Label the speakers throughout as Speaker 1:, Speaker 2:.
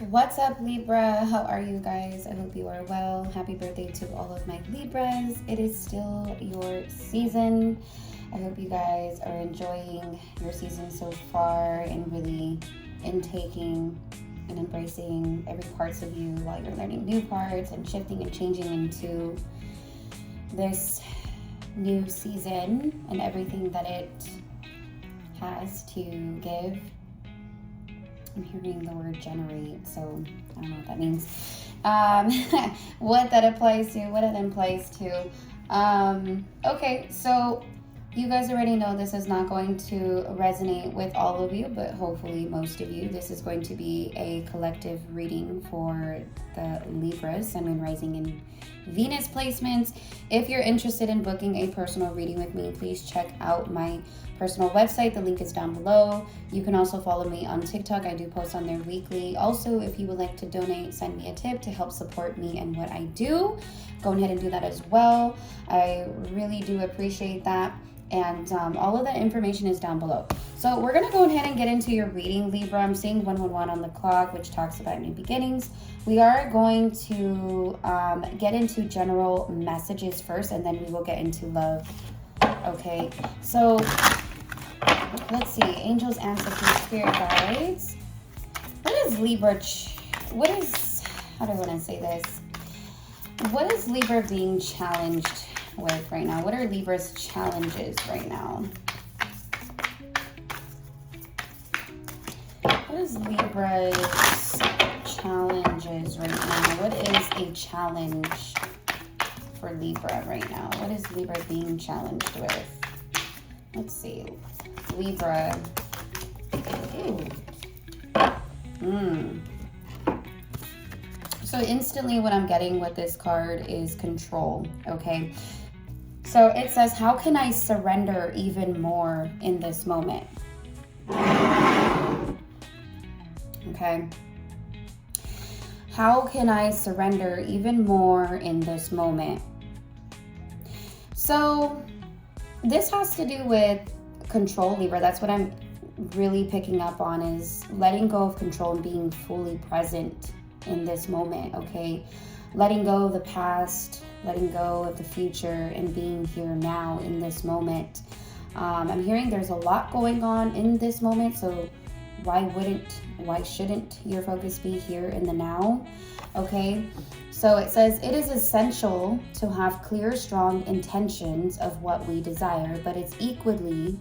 Speaker 1: What's up, Libra? How are you guys? I hope you are well. Happy birthday to all of my Libras. It is still your season. I hope you guys are enjoying your season so far and really intaking and embracing every parts of you while you're learning new parts and shifting and changing into this new season and everything that it has to give. I'm hearing the word generate, so I don't know what that means. What that applies to, what it implies to. Okay, so you guys already know this is not going to resonate with all of you, but hopefully most of you. This is going to be a collective reading for the Libras, Sun, Moon, Rising, and Venus placements. If you're interested in booking a personal reading with me, please check out my personal website. The link is down below. You can also follow me on TikTok. I do post on there weekly. Also, if you would like to donate, send me a tip to help support me and what I do. Go ahead and do that as well. I really do appreciate that. And all of that information is down below. So we're going to go ahead and get into your reading, Libra. I'm seeing 111 on the clock, which talks about new beginnings. We are going to get into general messages first, and then we will get into love. Okay, so let's see. Angels, ancestors, spirit guides. What is Libra? How do I want to say this? What is Libra being challenged with right now? What are Libra's challenges right now? What is Libra's challenges right now? What is a challenge for Libra right now? What is Libra being challenged with? Let's see. Libra. So instantly what I'm getting with this card is control, okay? So it says, how can I surrender even more in this moment? Okay. How can I surrender even more in this moment? So this has to do with control, Libra. That's what I'm really picking up on, is letting go of control and being fully present in this moment, okay? Letting go of the past, letting go of the future, and being here now in this moment. I'm hearing there's a lot going on in this moment, so why shouldn't your focus be here in the now? Okay, so it says it is essential to have clear, strong intentions of what we desire, but it's equally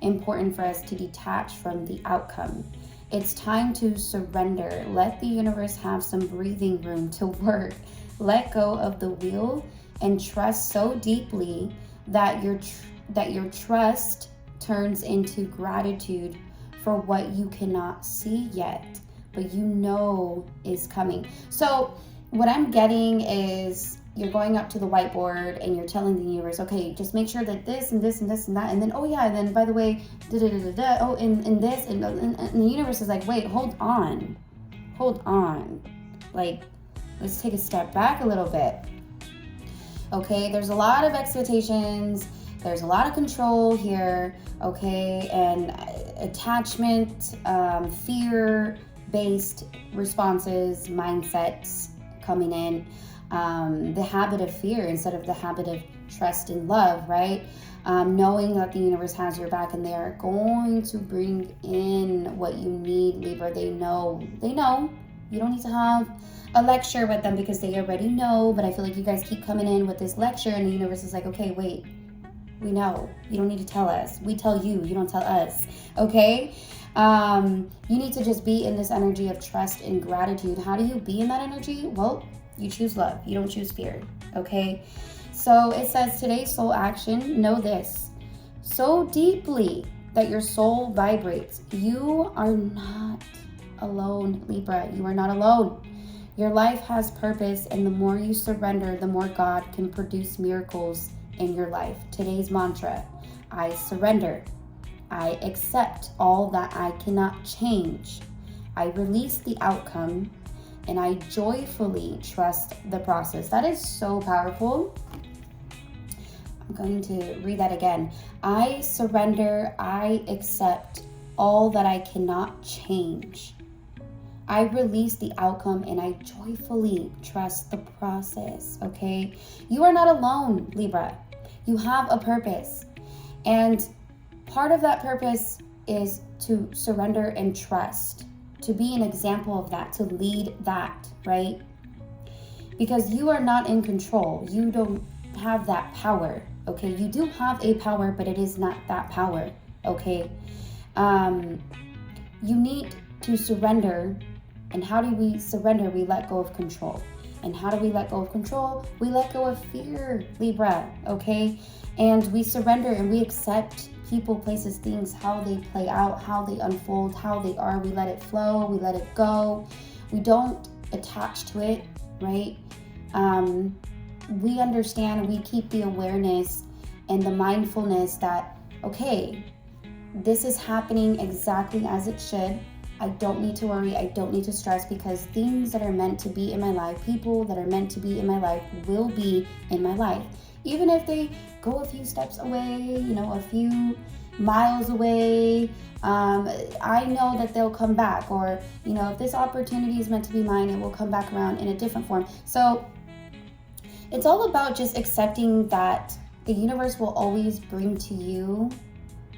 Speaker 1: important for us to detach from the outcome. It's time to surrender. Let the universe have some breathing room to work. Let go of the wheel and trust so deeply that your trust turns into gratitude for what you cannot see yet, but you know is coming. So what I'm getting is you're going up to the whiteboard and you're telling the universe, okay, just make sure that this and this and this and that, and then, oh yeah, and then by the way, oh, and this, and the universe is like, wait, hold on. Like, let's take a step back a little bit. Okay, there's a lot of expectations, there's a lot of control here, okay, and attachment, fear-based responses, mindsets coming in. The habit of fear instead of the habit of trust and love, right? Knowing that the universe has your back and they are going to bring in what you need, Libra. They know. You don't need to have a lecture with them because they already know, but I feel like you guys keep coming in with this lecture and the universe is like, okay, wait, we know. You don't need to tell us. We tell you, you don't tell us, okay? You need to just be in this energy of trust and gratitude. How do you be in that energy? Well, you choose love. You don't choose fear, okay? So it says, today's soul action, know this so deeply that your soul vibrates. You are not alone, Libra. You are not alone. Your life has purpose, and the more you surrender, the more God can produce miracles in your life. Today's mantra, I surrender. I accept all that I cannot change. I release the outcome, and I joyfully trust the process. That is so powerful. I'm going to read that again. I surrender, I accept all that I cannot change. I release the outcome and I joyfully trust the process, okay? You are not alone, Libra. You have a purpose. And part of that purpose is to surrender and trust, to be an example of that, to lead that, right? Because you are not in control. You don't have that power, okay? You do have a power, but it is not that power, okay? You need to surrender. And how do we surrender? We let go of control. And how do we let go of control? We let go of fear, Libra, okay? And we surrender and we accept people, places, things, how they play out, how they unfold, how they are. We let it flow, we let it go. We don't attach to it, right? We understand, we keep the awareness and the mindfulness that, okay, this is happening exactly as it should. I don't need to worry. I don't need to stress, because things that are meant to be in my life, people that are meant to be in my life will be in my life. Even if they go a few steps away, a few miles away, I know that they'll come back. Or, if this opportunity is meant to be mine, it will come back around in a different form. So it's all about just accepting that the universe will always bring to you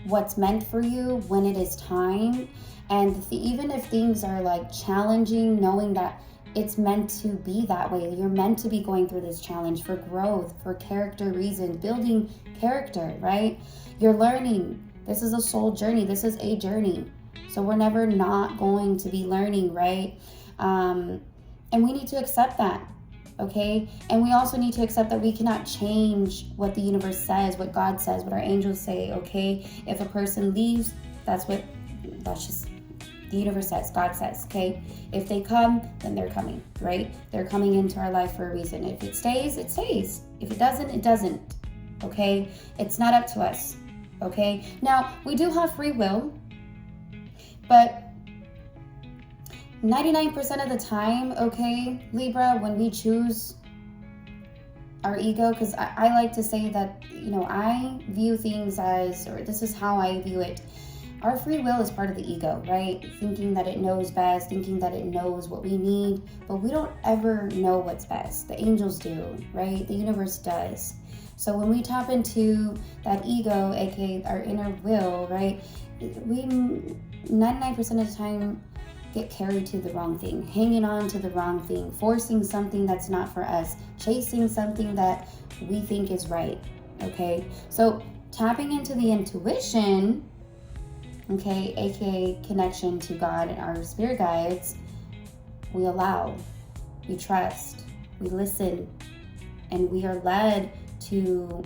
Speaker 1: what's meant for you when it is time. And even if things are like challenging, knowing that it's meant to be that way. You're meant to be going through this challenge for growth, for character reasons, building character, right? You're learning. This is a soul journey. This is a journey. So we're never not going to be learning, right? And we need to accept that, okay? And we also need to accept that we cannot change what the universe says, what God says, what our angels say, okay? If a person leaves, that's just the universe says, God says, okay? If they come, then they're coming, right? They're coming into our life for a reason. If it stays, it stays. If it doesn't, it doesn't, okay? It's not up to us, okay? Now, we do have free will, but 99% of the time, okay, Libra, when we choose our ego, because I like to say that, I view things as, or this is how I view it, our free will is part of the ego, right? Thinking that it knows best, thinking that it knows what we need, but we don't ever know what's best. The angels do, right? The universe does. So when we tap into that ego, aka our inner will, right, we 99% of the time get carried to the wrong thing, hanging on to the wrong thing, forcing something that's not for us, chasing something that we think is right, okay? So tapping into the intuition, okay, aka connection to God and our spirit guides, we allow, we trust, we listen, and we are led to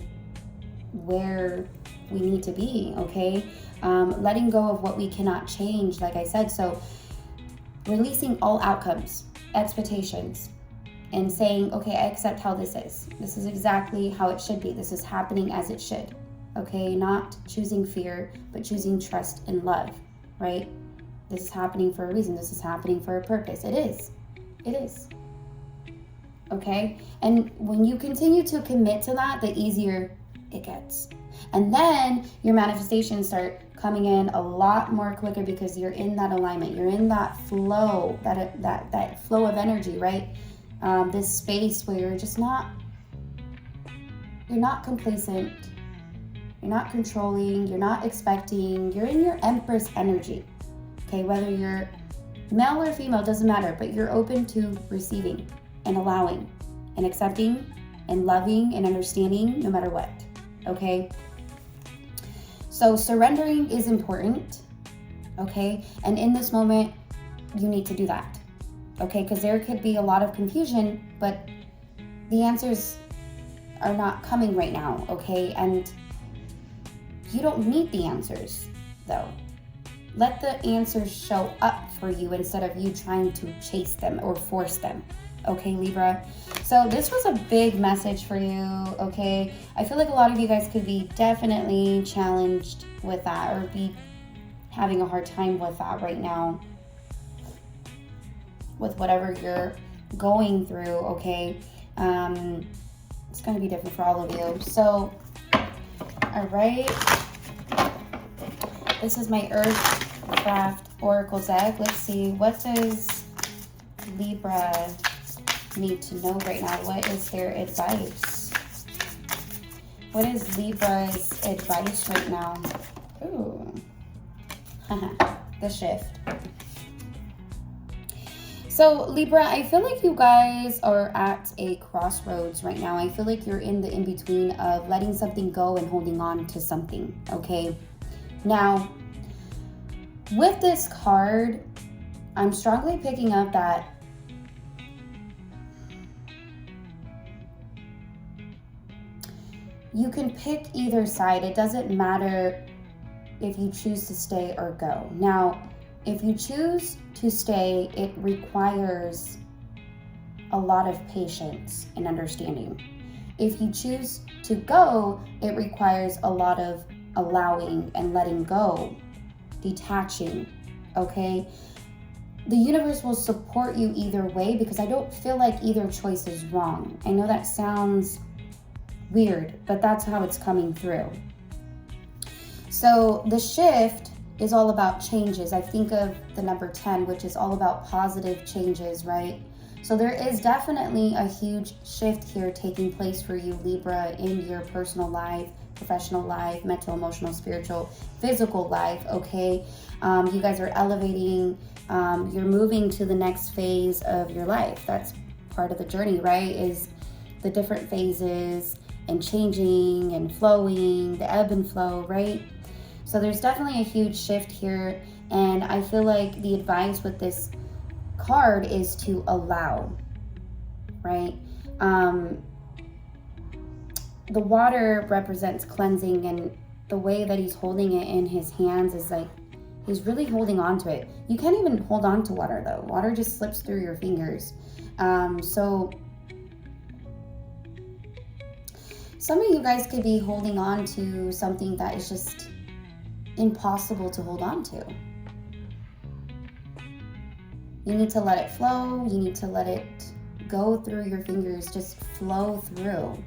Speaker 1: where we need to be, okay? Letting go of what we cannot change, like I said. So releasing all outcomes, expectations, and saying, okay, I accept how this is. This is exactly how it should be. This is happening as it should. Okay, not choosing fear, but choosing trust and love, right? This is happening for a reason. This is happening for a purpose. It is. It is. Okay? And when you continue to commit to that, the easier it gets. And then your manifestations start coming in a lot more quicker, because you're in that alignment. You're in that flow, that flow of energy, right? This space where you're just not complacent. You're not controlling, you're not expecting, you're in your Empress energy, okay? Whether you're male or female, doesn't matter, but you're open to receiving and allowing and accepting and loving and understanding no matter what, okay? So surrendering is important, okay? And in this moment, you need to do that, okay? Because there could be a lot of confusion, but the answers are not coming right now, okay? And you don't need the answers, though. Let the answers show up for you instead of you trying to chase them or force them. Okay, Libra? So this was a big message for you, okay? I feel like a lot of you guys could be definitely challenged with that, or be having a hard time with that right now, with whatever you're going through, okay? It's going to be different for all of you. So, all right. This is my Earth Craft Oracle deck. Let's see, what does Libra need to know right now? What is their advice? What is Libra's advice right now? Ooh. The shift. So Libra, I feel like you guys are at a crossroads right now. I feel like you're in the in-between of letting something go and holding on to something, okay? Now, with this card, I'm strongly picking up that you can pick either side. It doesn't matter if you choose to stay or go. Now, if you choose to stay, it requires a lot of patience and understanding. If you choose to go, it requires a lot of allowing and letting go, detaching, okay? The universe will support you either way because I don't feel like either choice is wrong. I know that sounds weird, but that's how it's coming through. So the shift is all about changes. I think of the number 10, which is all about positive changes, right? So there is definitely a huge shift here taking place for you, Libra, in your personal life, professional life, mental, emotional, spiritual, physical life, okay? You guys are elevating, you're moving to the next phase of your life. That's part of the journey, right? Is the different phases and changing and flowing, the ebb and flow, right? So there's definitely a huge shift here, and I feel like the advice with this card is to allow, right? The water represents cleansing, and the way that he's holding it in his hands is like he's really holding on to it. You can't even hold on to water though. Water just slips through your fingers. So some of you guys could be holding on to something that is just impossible to hold on to. You need to let it flow. You need to let it go through your fingers, just flow through.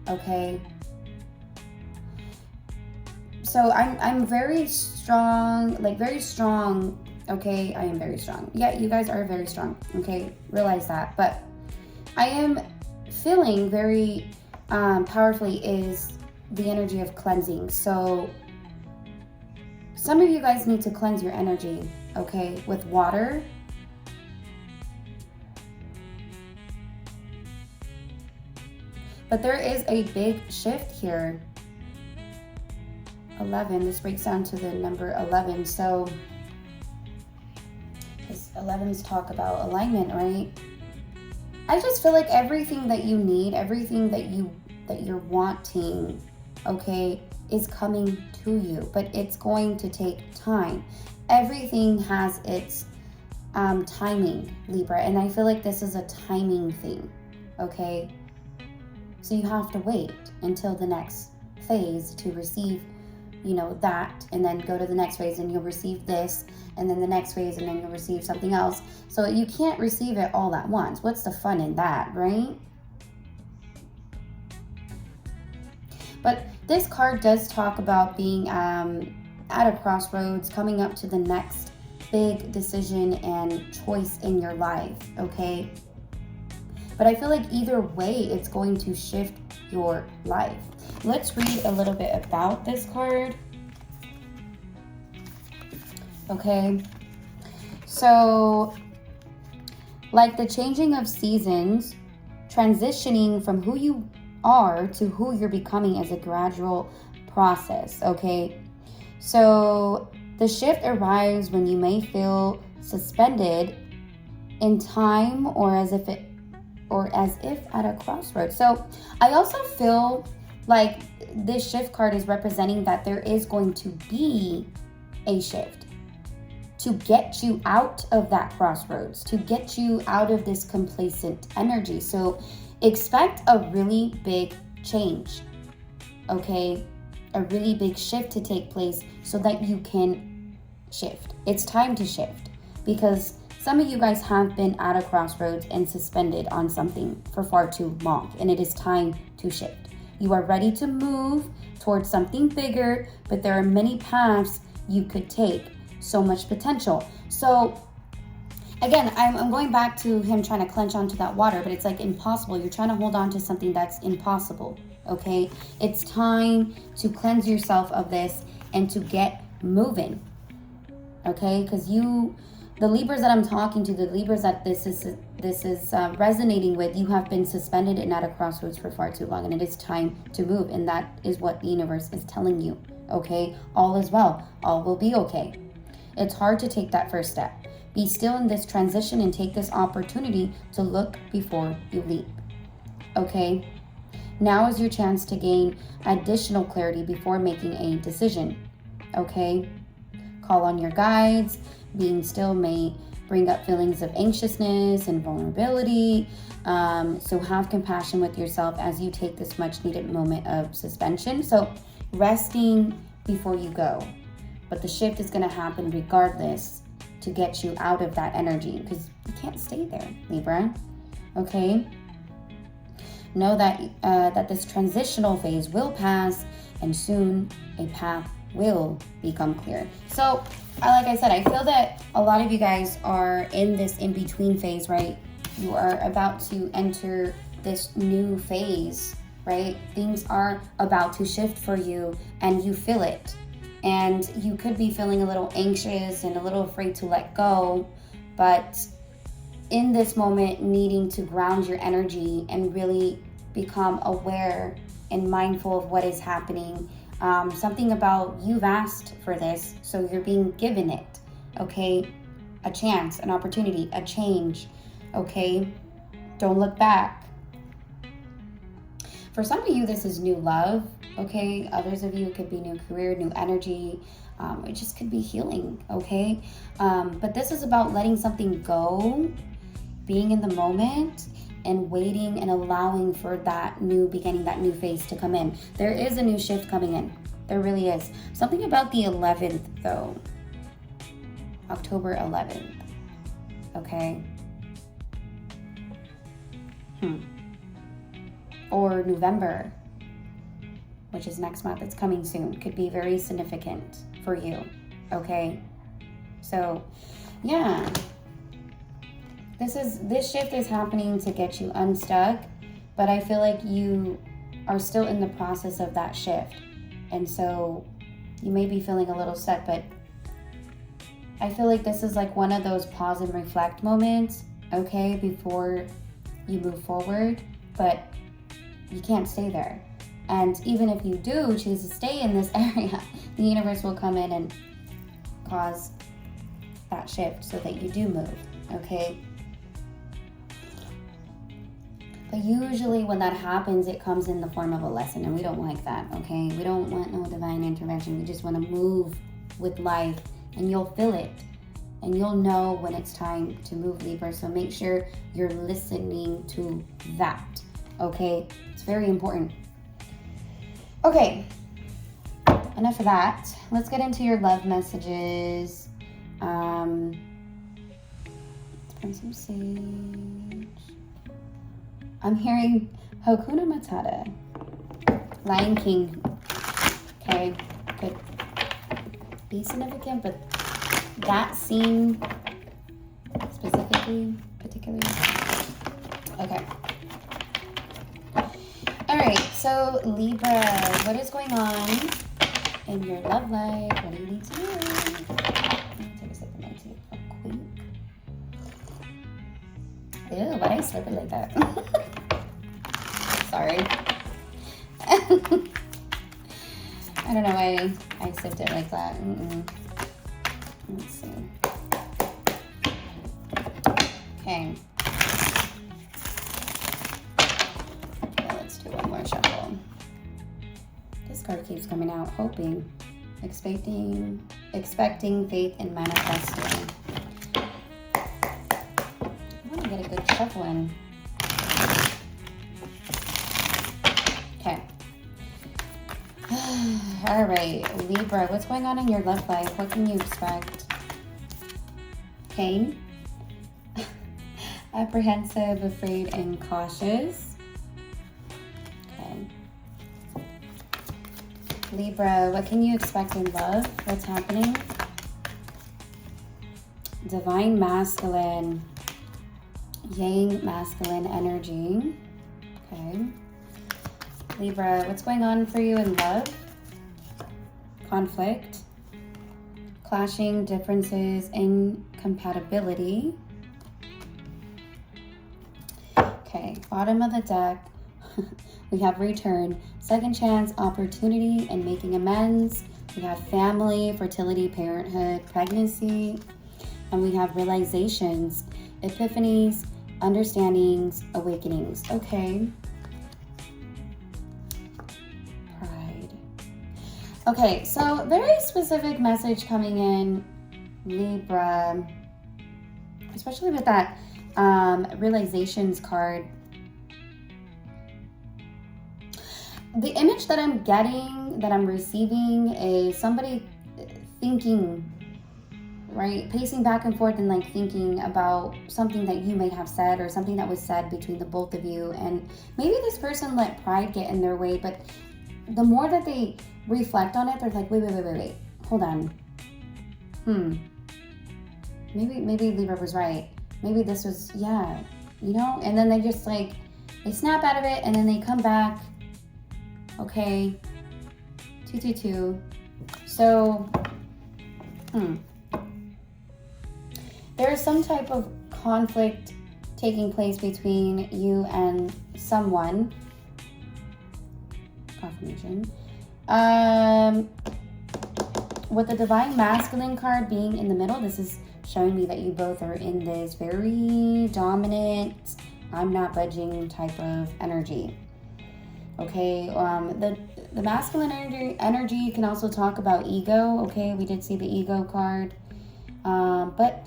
Speaker 1: Okay? So I'm very strong, like very strong. Okay, I am very strong. Yeah, you guys are very strong. Okay, realize that. But I am feeling very powerfully is the energy of cleansing. So some of you guys need to cleanse your energy, okay, with water. But there is a big shift here. 11, this breaks down to the number 11. So, because 11s talk about alignment, right? I just feel like everything that you need, everything that you're wanting, okay, is coming to you, but it's going to take time. Everything has its timing, Libra, and I feel like this is a timing thing, okay? So you have to wait until the next phase to receive, that, and then go to the next phase and you'll receive this, and then the next phase, and then you'll receive something else. So you can't receive it all at once. What's the fun in that, right? But this card does talk about being at a crossroads, coming up to the next big decision and choice in your life, okay? But I feel like either way, it's going to shift your life. Let's read a little bit about this card. Okay, so like the changing of seasons, transitioning from who you are to who you're becoming is a gradual process, okay? So the shift arrives when you may feel suspended in time or as if at a crossroads. So I also feel like this shift card is representing that there is going to be a shift to get you out of that crossroads, to get you out of this complacent energy. So expect a really big change, okay? A really big shift to take place so that you can shift. It's time to shift because some of you guys have been at a crossroads and suspended on something for far too long, and it is time to shift. You are ready to move towards something bigger, but there are many paths you could take. So much potential. So again, I'm going back to him trying to clench onto that water, but it's like impossible. You're trying to hold on to something that's impossible, okay? It's time to cleanse yourself of this and to get moving, okay? Because the Libras that I'm talking to, the Libras that this is resonating with, you have been suspended and at a crossroads for far too long, and it is time to move, and that is what the universe is telling you, okay? All is well. All will be okay. It's hard to take that first step. Be still in this transition and take this opportunity to look before you leap, okay? Now is your chance to gain additional clarity before making a decision, okay? Call on your guides. Being still may bring up feelings of anxiousness and vulnerability. So have compassion with yourself as you take this much needed moment of suspension. So resting before you go. But the shift is going to happen regardless to get you out of that energy, because you can't stay there, Libra. Okay? Know that that this transitional phase will pass, and soon a path will become clear. So like I said, I feel that a lot of you guys are in this in-between phase, right? You are about to enter this new phase, right? Things are about to shift for you, and you feel it. And you could be feeling a little anxious and a little afraid to let go, but in this moment, needing to ground your energy and really become aware and mindful of what is happening. Something about you've asked for this, so you're being given it, okay? A chance, an opportunity, a change, okay? Don't look back. For some of you, this is new love, okay? Others of you, it could be new career, new energy. It just could be healing, okay? But this is about letting something go, being in the moment, and waiting and allowing for that new beginning, that new phase to come in. There is a new shift coming in. There really is. Something about the 11th, though. October 11th. Okay? Or November, which is next month. It's coming soon. Could be very significant for you. Okay? So, yeah. This shift is happening to get you unstuck, but I feel like you are still in the process of that shift. And so you may be feeling a little stuck, but I feel like this is like one of those pause and reflect moments, okay, before you move forward, but you can't stay there. And even if you do choose to stay in this area, the universe will come in and cause that shift so that you do move, okay? But usually when that happens, it comes in the form of a lesson, and we don't like that, okay? We don't want no divine intervention. We just want to move with life, and you'll feel it, and you'll know when it's time to move, Libra. So make sure you're listening to that, okay? It's very important. Okay, enough of that. Let's get into your love messages. Let's bring some sage. I'm hearing Hakuna Matata, Lion King. Okay, could be significant, but that scene particularly. Okay. All right, so Libra, what is going on in your love life? What do you need to know? Let me take a sip of my tea real quick. Ew, why did I slip it like that? Sorry. I don't know why I sipped it like that. Let's see. Okay. Let's do one more shuffle. This card keeps coming out. Hoping, expecting, faith, and manifesting. I want to get a good shuffle in. Okay. All right, Libra, what's going on in your love life? What can you expect? Pain, apprehensive, afraid, and cautious. Okay. Libra, what can you expect in love? What's happening? Divine masculine, yang masculine energy. Okay. Libra, what's going on for you in love? Conflict, clashing differences, incompatibility. Okay, bottom of the deck, we have return, second chance, opportunity, and making amends. We have family, fertility, parenthood, pregnancy, and we have realizations, epiphanies, understandings, awakenings. Okay. Pride. Okay, so very specific message coming in, Libra, especially with that realizations card. The image that I'm getting, that I'm receiving, is somebody thinking, right, pacing back and forth and like thinking about something that you may have said or something that was said between the both of you. And maybe this person let pride get in their way, but the more that they reflect on it, they're like, wait, hold on. Maybe Libra was right. Maybe this was, yeah, you know? And then they just like, they snap out of it and then they come back. Okay, 222. So, there is some type of conflict taking place between you and someone. Confirmation. With the Divine Masculine card being in the middle, this is showing me that you both are in this very dominant, I'm not budging type of energy. Okay, the masculine energy can also talk about ego. Okay, we did see the ego card, but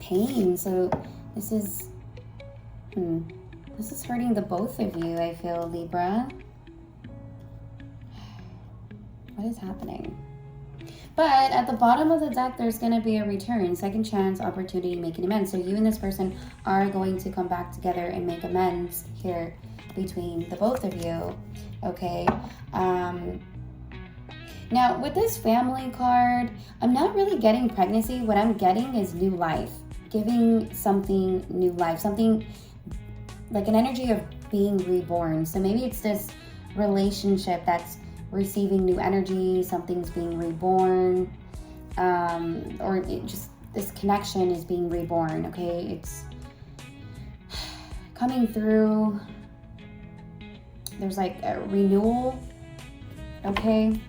Speaker 1: pain. So this is hurting the both of you, I feel, Libra. What is happening? But at the bottom of the deck, there's going to be a return, second chance, opportunity, making amends. So you and this person are going to come back together and make amends here between the both of you. Okay. Now with this family card, I'm not really getting pregnancy. What I'm getting is new life, giving something new life, something like an energy of being reborn. So maybe it's this relationship that's receiving new energy, something's being reborn, or just this connection is being reborn. Okay, it's coming through. There's like a renewal. Okay,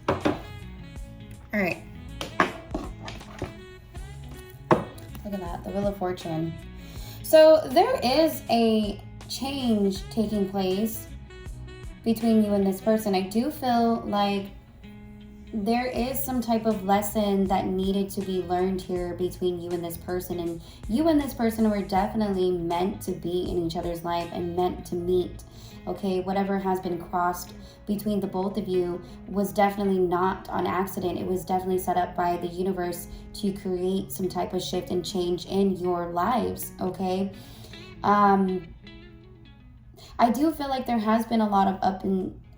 Speaker 1: all right, look at that, the Wheel of Fortune. So there is a change taking place between you and this person. I do feel like there is some type of lesson that needed to be learned here between you and this person. And you and this person were definitely meant to be in each other's life and meant to meet. Okay, whatever has been crossed between the both of you was definitely not on accident. It was definitely set up by the universe to create some type of shift and change in your lives. Okay, I do feel like there has been a lot of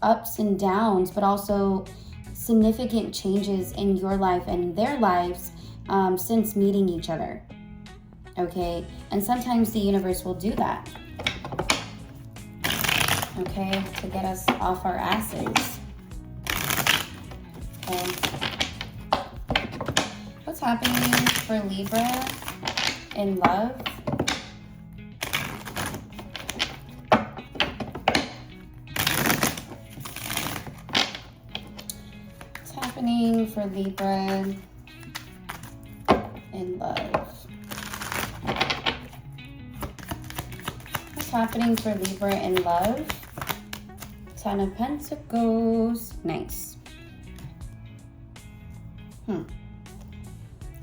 Speaker 1: ups and downs, but also significant changes in your life and their lives since meeting each other. Okay, and sometimes the universe will do that. Okay, to get us off our asses. Okay. What's happening for Libra in love? What's happening for Libra in love? What's happening for Libra in love? Ten of Pentacles. Nice.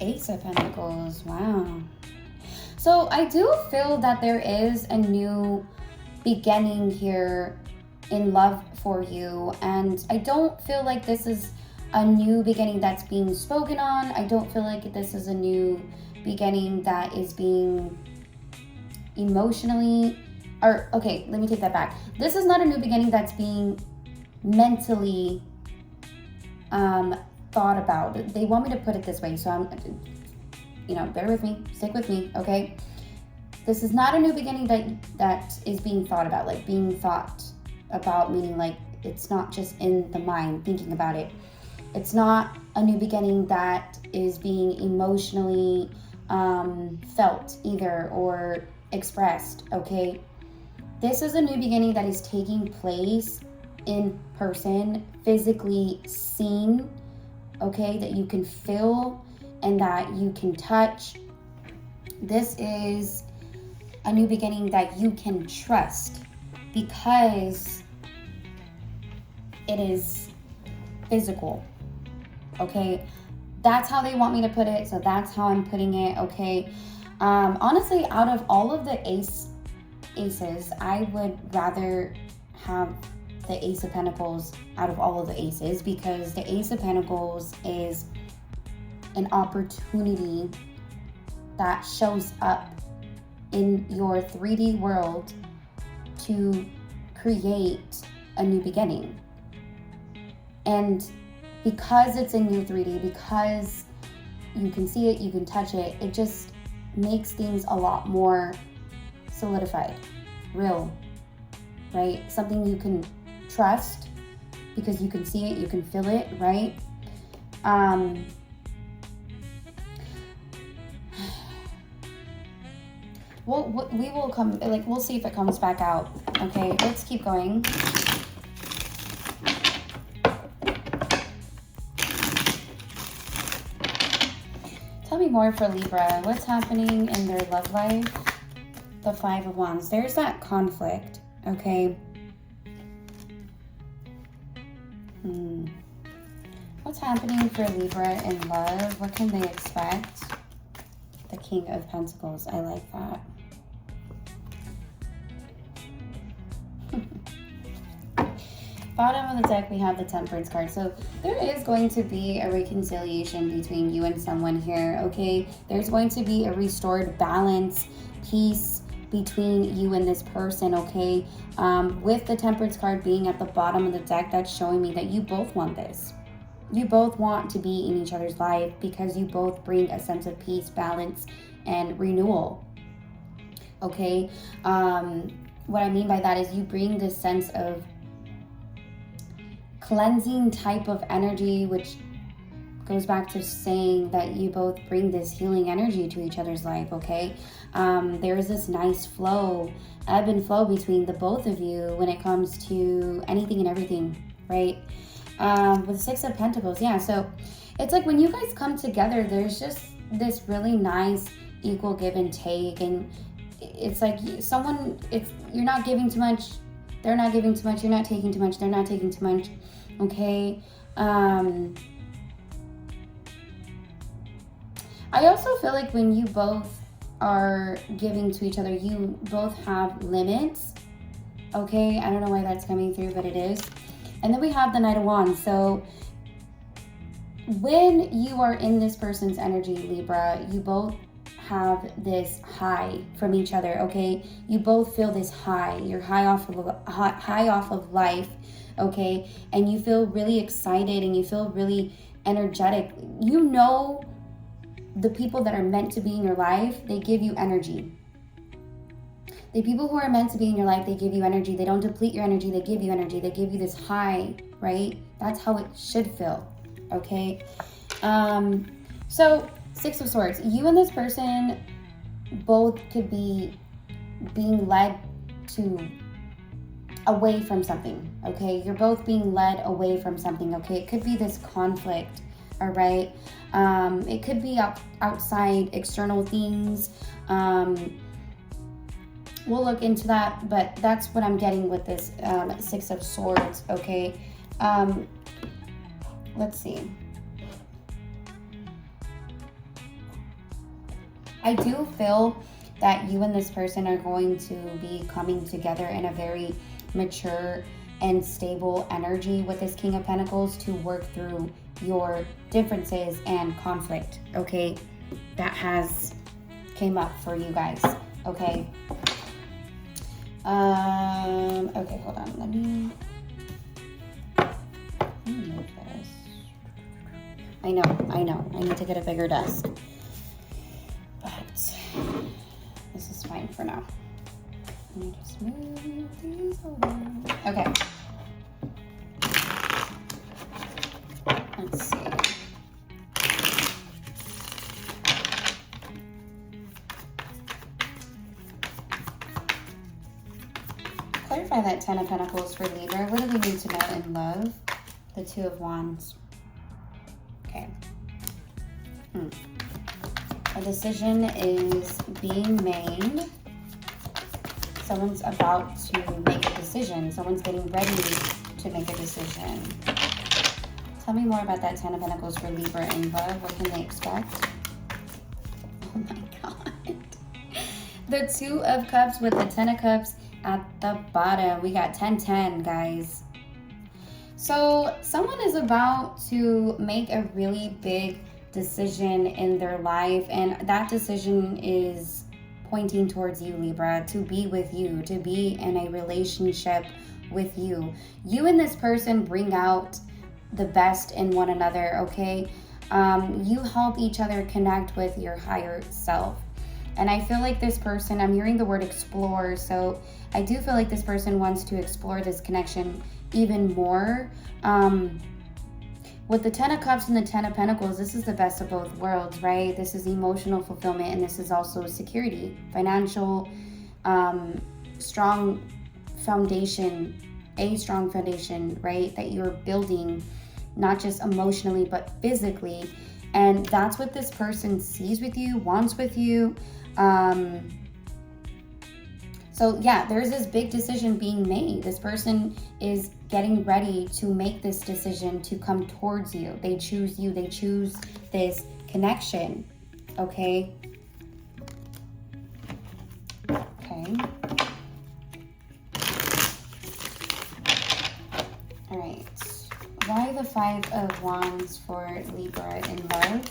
Speaker 1: Ace of Pentacles. Wow. So I do feel that there is a new beginning here in love for you. And I don't feel like this is a new beginning that's being spoken on. I don't feel like this is a new beginning that is being emotionally, or okay, let me take that back. This is not a new beginning that's being mentally thought about. They want me to put it this way, so I'm, bear with me, stick with me, okay? This is not a new beginning that is being thought about, like being thought about, meaning like it's not just in the mind thinking about it. It's not a new beginning that is being emotionally felt either or expressed, okay? This is a new beginning that is taking place in person, physically seen, okay, that you can feel and that you can touch. This is a new beginning that you can trust because it is physical, okay? That's how they want me to put it, so that's how I'm putting it, okay? Honestly, out of all of the aces, I would rather have the Ace of Pentacles out of all of the aces, because the Ace of Pentacles is an opportunity that shows up in your 3D world to create a new beginning. And because it's in your 3D, because you can see it, you can touch it, it just makes things a lot more solidified, real, right? Something you can trust because you can see it, you can feel it, right? We will come, like, we'll see if it comes back out. Okay, let's keep going. Tell me more for Libra. What's happening in their love life? The Five of Wands. There's that conflict, okay? What's happening for Libra in love? What can they expect? The King of Pentacles. I like that. Bottom of the deck, we have the Temperance card. So there is going to be a reconciliation between you and someone here, okay? There's going to be a restored balance, peace between you and this person, okay? With the Temperance card being at the bottom of the deck, that's showing me that you both want this. You both want to be in each other's life because you both bring a sense of peace, balance, and renewal, okay? What I mean by that is you bring this sense of cleansing type of energy, which goes back to saying that you both bring this healing energy to each other's life, okay? There's this nice flow, ebb and flow between the both of you when it comes to anything and everything, right? With Six of Pentacles, yeah, so it's like when you guys come together, there's just this really nice equal give and take, and it's like you're not giving too much, they're not giving too much, you're not taking too much, they're not taking too much, okay? I also feel like when you both are giving to each other, you both have limits, okay? I don't know why that's coming through, but it is. And then we have the Knight of Wands. So when you are in this person's energy, Libra, you both have this high from each other, okay? You both feel this high. You're high off of life, okay? And you feel really excited and you feel really energetic. You know, the people that are meant to be in your life, they give you energy. The people who are meant to be in your life, they give you energy. They don't deplete your energy. They give you energy. They give you this high, right? That's how it should feel, okay? So Six of Swords. You and this person both could be being led away from something, okay? You're both being led away from something, okay? It could be this conflict, all right? It could be outside external things. We'll look into that, but that's what I'm getting with this Six of Swords, okay? Let's see. I do feel that you and this person are going to be coming together in a very mature and stable energy with this King of Pentacles to work through your differences and conflict, okay? That has came up for you guys, okay? Okay, hold on, let me... Let me move this. I know. I need to get a bigger desk. But this is fine for now. Let me just move these over. Okay. Let's see. Clarify that 10 of Pentacles for Libra. What do we need to know in love? The 2 of Wands. Okay. A decision is being made. Someone's about to make a decision. Someone's getting ready to make a decision. Tell me more about that 10 of Pentacles for Libra in love. What can they expect? Oh my God. The 2 of Cups with the 10 of Cups at the bottom. We got 10-10, guys. So someone is about to make a really big decision in their life, and that decision is pointing towards you, Libra, to be with you, to be in a relationship with you. You and this person bring out the best in one another, okay? You help each other connect with your higher self. And I feel like this person, I'm hearing the word explore, so I do feel like this person wants to explore this connection even more. With the 10 of Cups and the 10 of Pentacles, this is the best of both worlds, right? This is emotional fulfillment, and this is also security, financial, strong foundation, a strong foundation, right? That you're building, not just emotionally, but physically. And that's what this person sees with you, wants with you. So yeah, there's this big decision being made. This person is getting ready to make this decision to come towards you. They choose you. They choose this connection. Okay. Okay. All right. Why the 5 of Wands for Libra in love?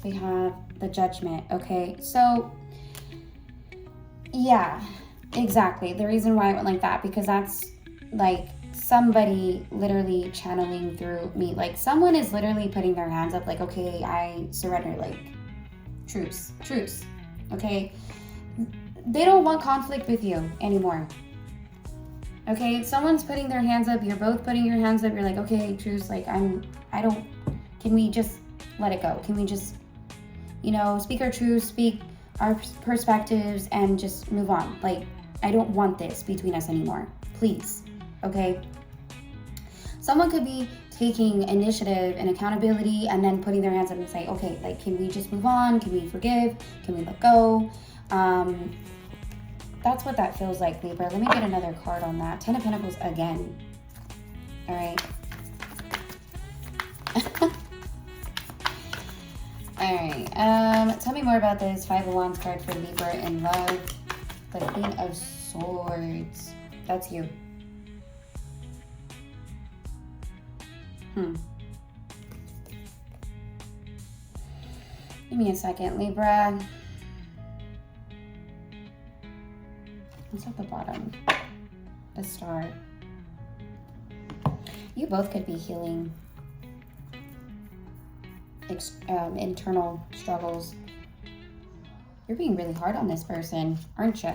Speaker 1: We have the Judgment. Okay. So yeah. Exactly. The reason why I went like that, because that's like somebody literally channeling through me. Like someone is literally putting their hands up like, okay, I surrender, like truce. Okay. They don't want conflict with you anymore. Okay. Someone's putting their hands up. You're both putting your hands up. You're like, okay, truce. Like can we just let it go? Can we just, speak our truth, speak our perspectives, and just move on? Like, I don't want this between us anymore. Please. Okay. Someone could be taking initiative and accountability and then putting their hands up and say, okay, like, can we just move on? Can we forgive? Can we let go? That's what that feels like, Libra. Let me get another card on that. 10 of Pentacles again. All right. All right. Tell me more about this 5 of Wands card for Libra in love. The Queen of Swords. That's you. Give me a second, Libra. What's at the bottom? The Star. You both could be healing internal struggles. You're being really hard on this person, aren't you?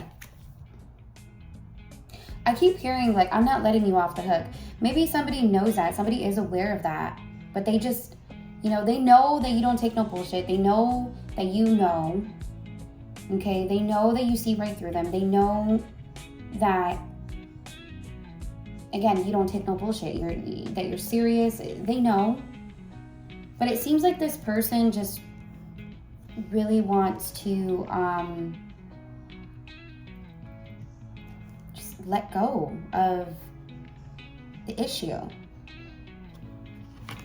Speaker 1: I keep hearing like, I'm not letting you off the hook. Maybe somebody knows that. Somebody is aware of that. But they just, they know that you don't take no bullshit. They know that you know. Okay? They know that you see right through them. They know that, again, you don't take no bullshit. That you're serious. They know. But it seems like this person just really wants to just let go of the issue.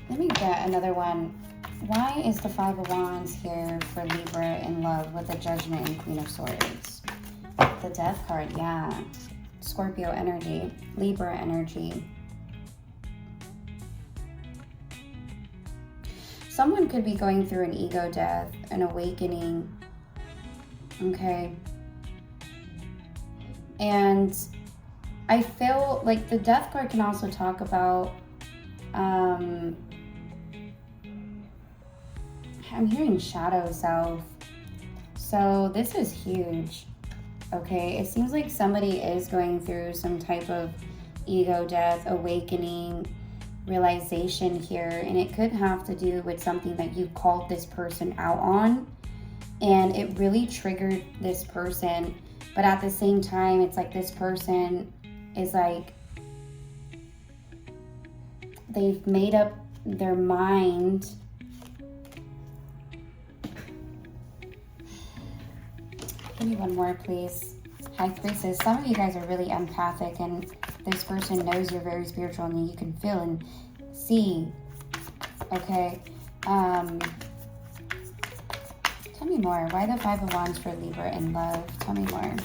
Speaker 1: Let me get another one. Why is the 5 of Wands here for Libra in love with the Judgment and Queen of Swords? The Death card, yeah. Scorpio energy, Libra energy. Someone could be going through an ego death, an awakening, okay? And I feel like the Death card can also talk about I'm hearing shadow self. So this is huge. Okay, it seems like somebody is going through some type of ego death, awakening, realization here, and it could have to do with something that you called this person out on, and it really triggered this person. But at the same time, it's like this person is like, they've made up their mind. Give me one more, please. High Priestess. Some of you guys are really empathic, and this person knows you're very spiritual, and you can feel and see. Okay. Tell me more. Why the Five of Wands for Libra in love? Tell me more.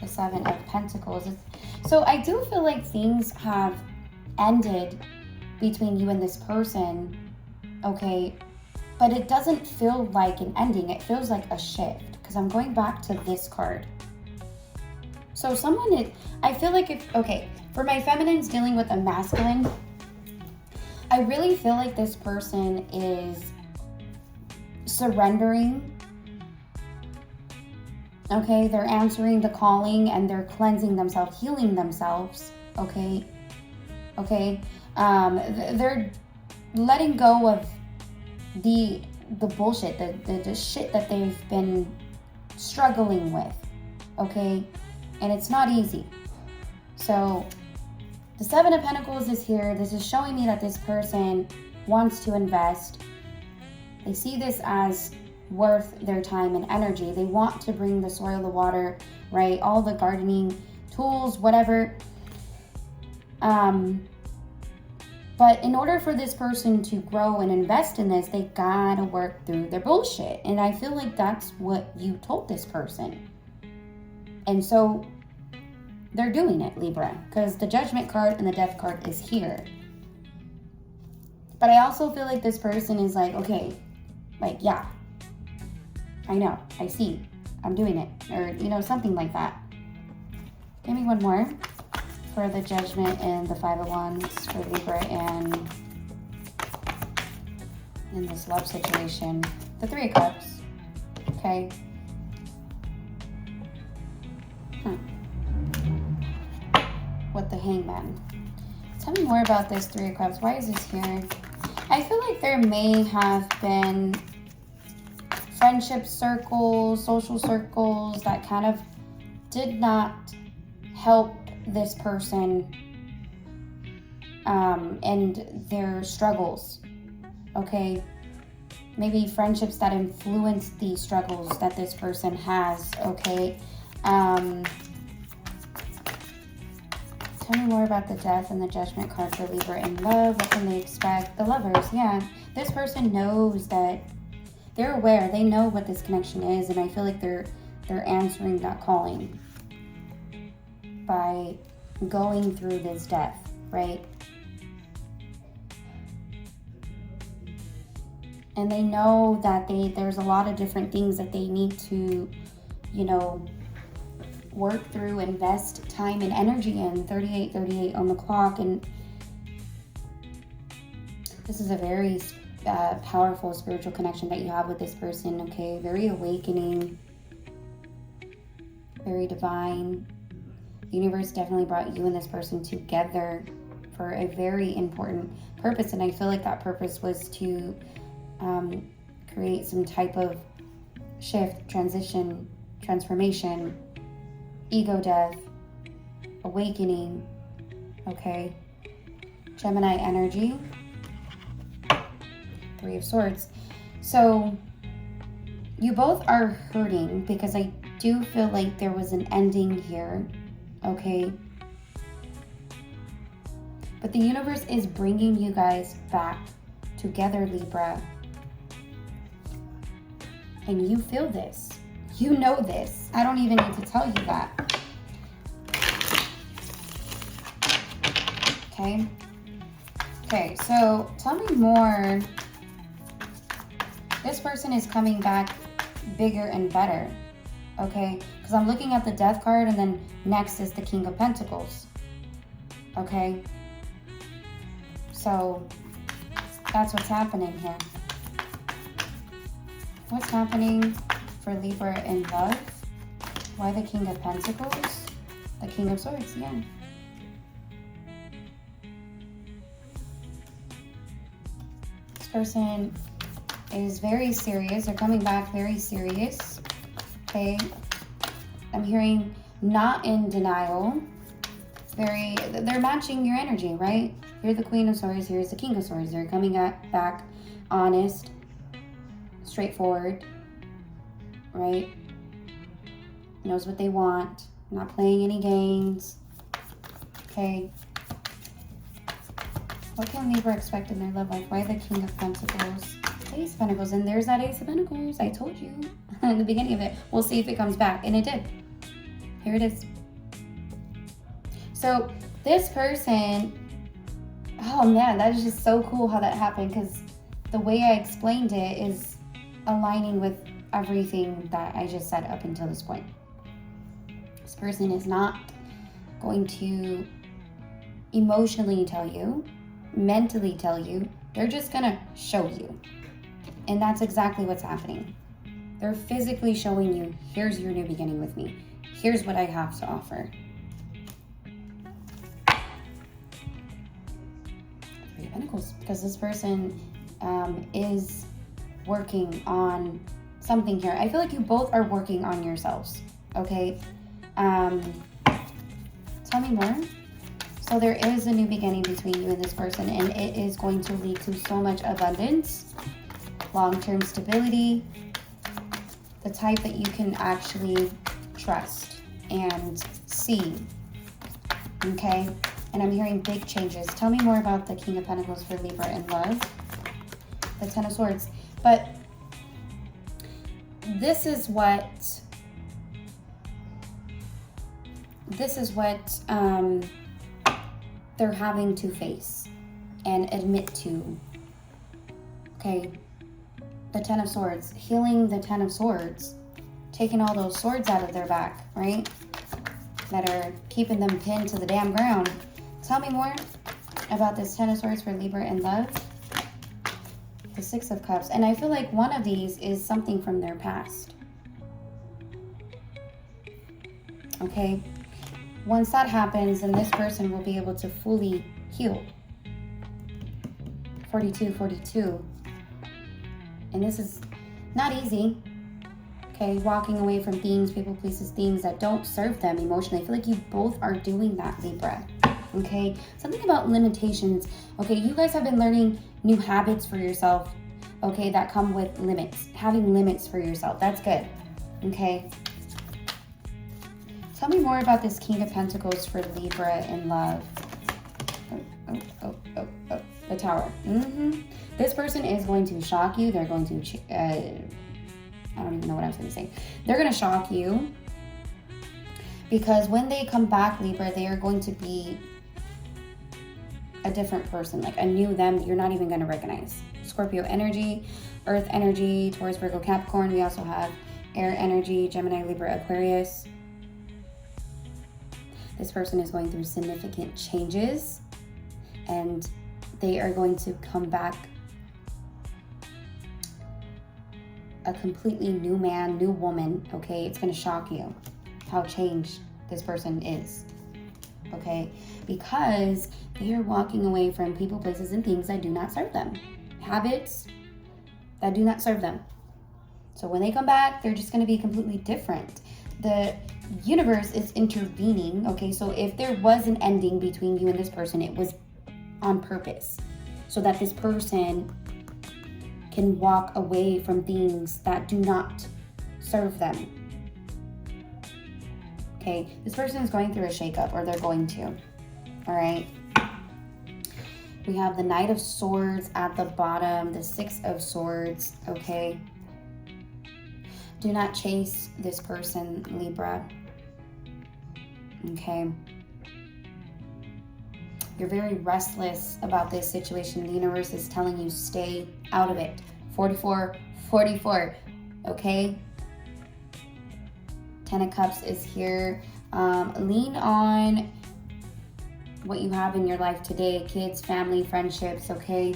Speaker 1: The Seven of Pentacles. So I do feel like things have ended between you and this person. Okay. But it doesn't feel like an ending. It feels like a shift. Because I'm going back to this card. So I feel like for my feminines dealing with a masculine, I really feel like this person is surrendering. Okay, they're answering the calling and they're cleansing themselves, healing themselves. Okay. They're letting go of the bullshit, the shit that they've been struggling with. Okay. And it's not easy. So the Seven of Pentacles is here. This is showing me that this person wants to invest. They see this as worth their time and energy. They want to bring the soil, the water, right? All the gardening tools, whatever. But in order for this person to grow and invest in this, they gotta work through their bullshit. And I feel like that's what you told this person. And so they're doing it, Libra, because the Judgment card and the Death card is here. But I also feel like this person is like, okay, like, yeah, I know, I see, I'm doing it, or, something like that. Give me one more for the Judgment and the Five of Wands for Libra and in this love situation. The Three of Cups, okay? With the Hangman. Tell me more about this Three of Cups. Why is this here? I feel like there may have been friendship circles, social circles that kind of did not help this person and their struggles. Okay? Maybe friendships that influence the struggles that this person has. Okay? Tell me more about the Death and the Judgment card for Libra in love. What can they expect? The Lovers, yeah. This person knows that they're aware. They know what this connection is, and I feel like they're answering that calling by going through this death, right? And they know that there's a lot of different things that they need to, work through, invest time and energy in. 38 on the clock, and this is a very powerful spiritual connection that you have with this person. Okay, very awakening, very divine. The universe definitely brought you and this person together for a very important purpose, and I feel like that purpose was to create some type of shift, transition, transformation, ego death, awakening. Okay, Gemini energy, Three of Swords. So you both are hurting because I do feel like there was an ending here. Okay, but the universe is bringing you guys back together, Libra, and you feel this. You know this. I don't even need to tell you that. Okay, so tell me more. This person is coming back bigger and better. Okay, because I'm looking at the Death card, and then next is the King of Pentacles. Okay, So that's what's happening here. What's happening for Libra in love? Why the King of Pentacles? The King of Swords, yeah. This person is very serious. They're coming back very serious. Okay. I'm hearing not in denial. They're matching your energy, right? You're the Queen of Swords. Here's the King of Swords. They're coming back honest, straightforward, right? Knows what they want. Not playing any games. Okay. What can Libra expect in their love life? Why the King of Pentacles? Ace of Pentacles. And there's that Ace of Pentacles. I told you in the beginning of it. We'll see if it comes back. And it did. Here it is. So this person, oh man, that is just so cool how that happened, because the way I explained it is aligning with everything that I just said up until this point. This person is not going to emotionally tell you, mentally tell you. They're just going to show you. And that's exactly what's happening. They're physically showing you, here's your new beginning with me. Here's what I have to offer. Three of Pentacles, because this person is working on something here. I feel like you both are working on yourselves, okay? Tell me more. So there is a new beginning between you and this person, and it is going to lead to so much abundance, long-term stability, the type that you can actually trust and see, okay? And I'm hearing big changes. Tell me more about the King of Pentacles for Libra in love, the Ten of Swords. But this is what they're having to face and admit to, okay? The Ten of Swords, healing the Ten of Swords, taking all those swords out of their back, right? That are keeping them pinned to the damn ground. Tell me more about this Ten of Swords for Libra in love. The Six of Cups. And I feel like one of these is something from their past. Okay? Once that happens, then this person will be able to fully heal. 42. And this is not easy. Okay, walking away from things, people, places, things that don't serve them emotionally. I feel like you both are doing that, Libra. Okay, something about limitations. Okay, you guys have been learning new habits for yourself, okay, that come with limits. Having limits for yourself. That's good. Okay. Tell me more about this King of Pentacles for Libra in love. The Tower. This person is going to shock you. They're going to, I don't even know what I was going to say. They're going to shock you, because when they come back, Libra, they are going to be a different person, like a new them you're not even going to recognize. Scorpio energy, Earth energy, Taurus, Virgo, Capricorn. We also have air energy, Gemini, Libra, Aquarius. This person is going through significant changes, and they are going to come back a completely new man, new woman, okay? It's going to shock you how changed this person is, okay? Because they are walking away from people, places, and things that do not serve them. Habits that do not serve them. So when they come back, they're just going to be completely different. The universe is intervening, okay? So if there was an ending between you and this person, it was on purpose, so that this person can walk away from things that do not serve them. Okay, this person is going through a shakeup, or they're going to. All right. We have the Knight of Swords at the bottom, the Six of Swords, okay? Do not chase this person, Libra. Okay? You're very restless about this situation. The universe is telling you stay out of it. 44, okay? Ten of Cups is here. Lean on what you have in your life today, kids, family, friendships, okay?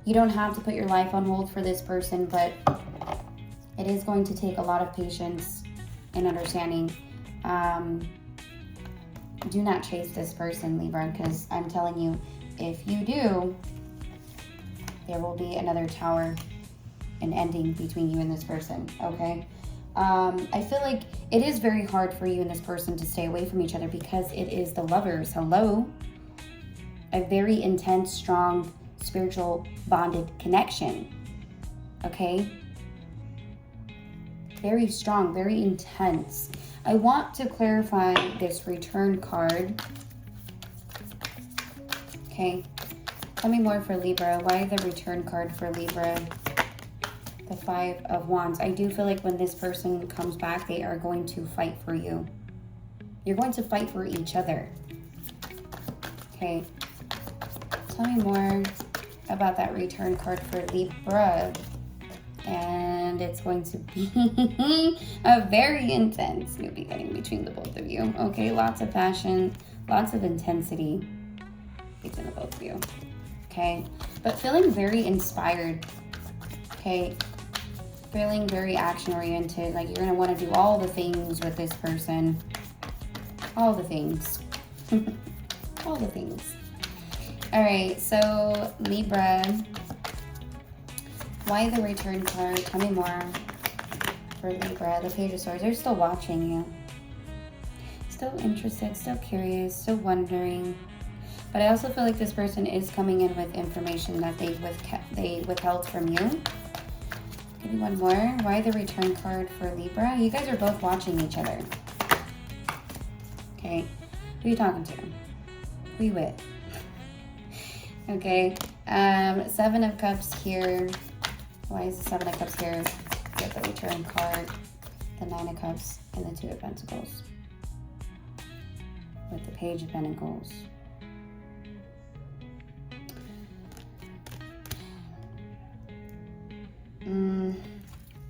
Speaker 1: You don't have to put your life on hold for this person, but it is going to take a lot of patience and understanding. Do not chase this person, Libra, because I'm telling you, if you do, there will be another tower, an ending between you and this person, okay? I feel like it is very hard for you and this person to stay away from each other because it is the lovers. Hello? A very intense, strong, spiritual bonded connection, okay? Very strong, very intense. I want to clarify this return card. Okay, tell me more for Libra. Why the return card for Libra? The 5 of Wands. I do feel like when this person comes back, they are going to fight for you. You're going to fight for each other. Okay. Tell me more about that return card for Libra. And it's going to be a very intense new beginning between the both of you. Okay, lots of passion, lots of intensity between the both of you. Okay, but feeling very inspired. Okay, feeling very action-oriented. Like you're going to want to do all the things with this person. All the things. All the things. All right, so Libra, why the return card? Tell me more for Libra. The Page of Swords. They're still watching you. Still interested, still curious, still wondering. But I also feel like this person is coming in with information that they withheld from you. Give me one more. Why the return card for Libra? You guys are both watching each other. Okay. Who are you talking to? Who you with? Okay. 7 of Cups here. Why is the 7 of Cups here? Get the return card. The 9 of Cups and the 2 of Pentacles. With the Page of Pentacles.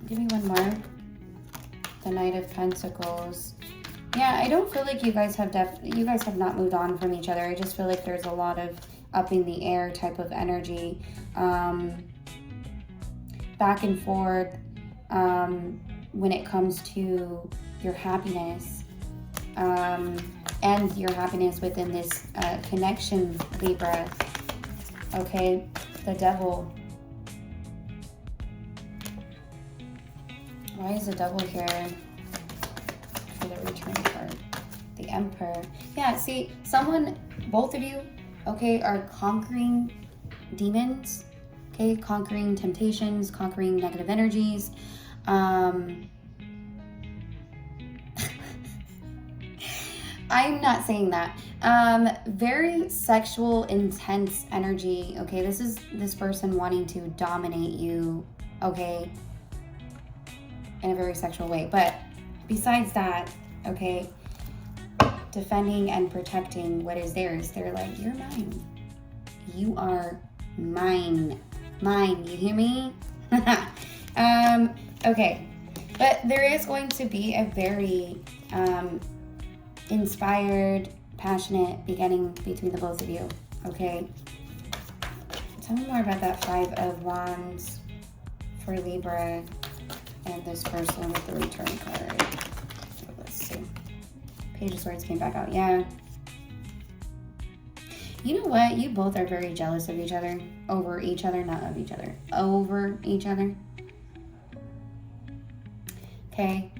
Speaker 1: Give me one more. The Knight of Pentacles. Yeah, I don't feel like you guys have not moved on from each other. I just feel like there's a lot of up in the air type of energy, back and forth, when it comes to your happiness, and your happiness within this connection, Libra. Okay, the Devil. Why is the Devil here for the return card? The Emperor. Yeah, see, both of you, okay, are conquering demons, okay, conquering temptations, conquering negative energies. I'm not saying that. Very sexual, intense energy, okay? This is this person wanting to dominate you, okay, in a very sexual way. But besides that, okay, defending and protecting what is theirs. They're like, you're mine. You are mine. Mine, you hear me? Okay, but there is going to be a very inspired, passionate beginning between the both of you, okay? Tell me more about that 5 of Wands for Libra and this person with the return card. Let's see. Page of Swords came back out. Yeah. You know what? You both are very jealous of each other. Over each other, not of each other. Over each other. Okay.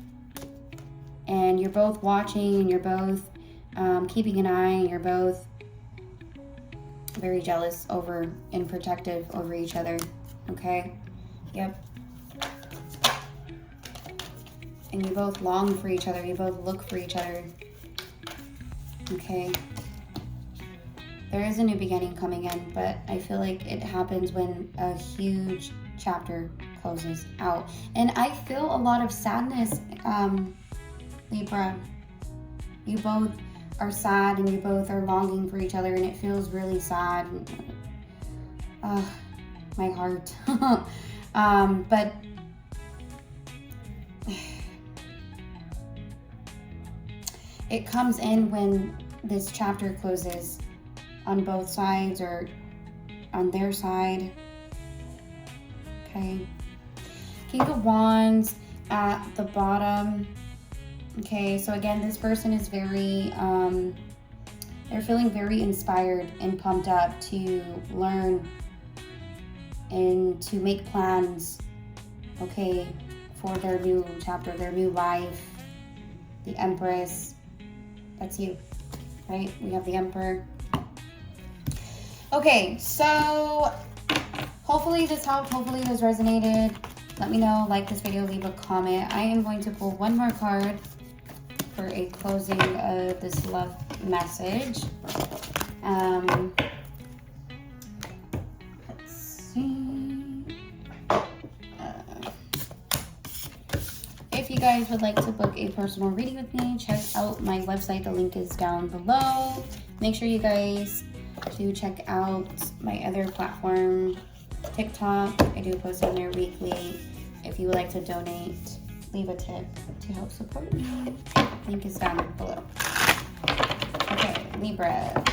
Speaker 1: And you're both watching, and you're both keeping an eye, and you're both very jealous over and protective over each other. Okay? Yep. And you both long for each other. You both look for each other. Okay? There is a new beginning coming in, but I feel like it happens when a huge chapter closes out. And I feel a lot of sadness, Libra. You both are sad and you both are longing for each other, and it feels really sad. My heart. But it comes in when this chapter closes on both sides or on their side. Okay. King of Wands at the bottom. Okay, so again, this person is very, they're feeling very inspired and pumped up to learn and to make plans, okay, for their new chapter, their new life. The Empress, that's you, right? We have the Emperor. Okay, so hopefully this helped, hopefully this resonated. Let me know, like this video, leave a comment. I am going to pull one more card for a closing of this love message. Let's see. If you guys would like to book a personal reading with me, check out my website. The link is down below. Make sure you guys do check out my other platform, TikTok. I do post on there weekly. If you would like to donate, leave a tip to help support me. Link is down below. Okay, Libra.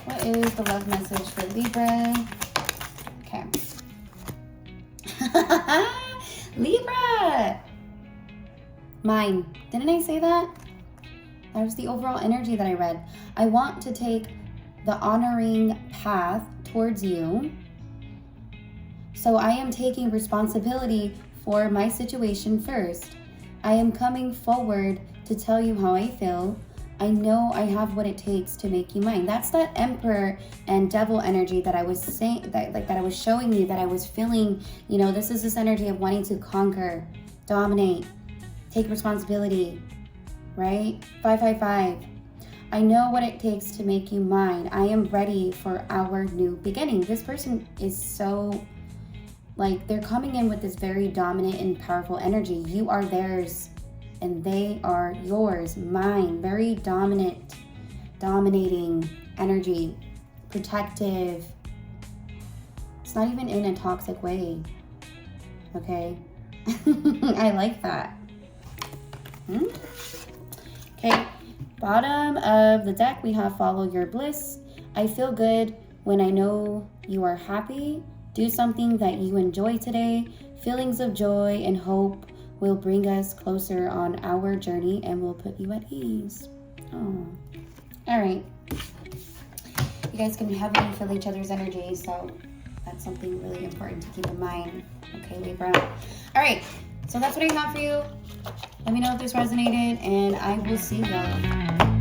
Speaker 1: What is the love message for Libra? Okay. Libra! Mine. Didn't I say that? That was the overall energy that I read. I want to take the honoring path towards you. So I am taking responsibility for my situation first. I am coming forward to tell you how I feel. I know I have what it takes to make you mine. That's that Emperor and Devil energy that I was saying, that I was showing you, that I was feeling. You know, this is this energy of wanting to conquer, dominate, take responsibility, right? 555. I know what it takes to make you mine. I am ready for our new beginning. This person is so, like, they're coming in with this very dominant and powerful energy. You are theirs and they are yours, mine. Very dominant, dominating energy, protective. It's not even in a toxic way, okay? I like that. Okay, bottom of the deck, we have follow your bliss. I feel good when I know you are happy. Do something that you enjoy today. Feelings of joy and hope will bring us closer on our journey and will put you at ease. Oh, all right. You guys can heavily feel each other's energy, so that's something really important to keep in mind. Okay, Libra. All right, so that's what I have for you. Let me know if this resonated, and I will see y'all